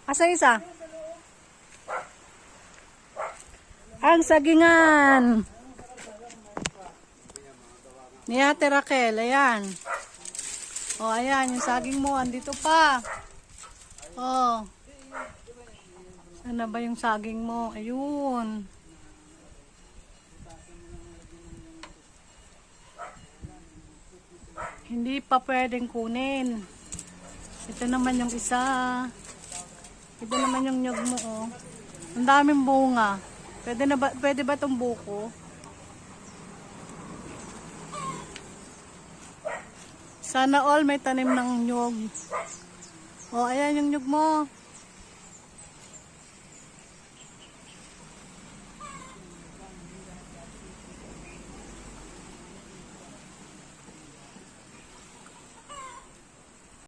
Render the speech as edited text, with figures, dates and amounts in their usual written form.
Asa isa? Ang sagingan. Ni Ate Raquel, ayan. Oh, ayan, yung saging mo, andito pa. Oh. Sana ba yung saging mo? Ayun. Hindi pa pwedeng kunin. Ito naman yung isa. Ito naman yung nyug mo, oh. Ang daming bunga. Pwede ba itong buko? Sana all may tanim ng nyug. Oh, ayan yung nyug mo.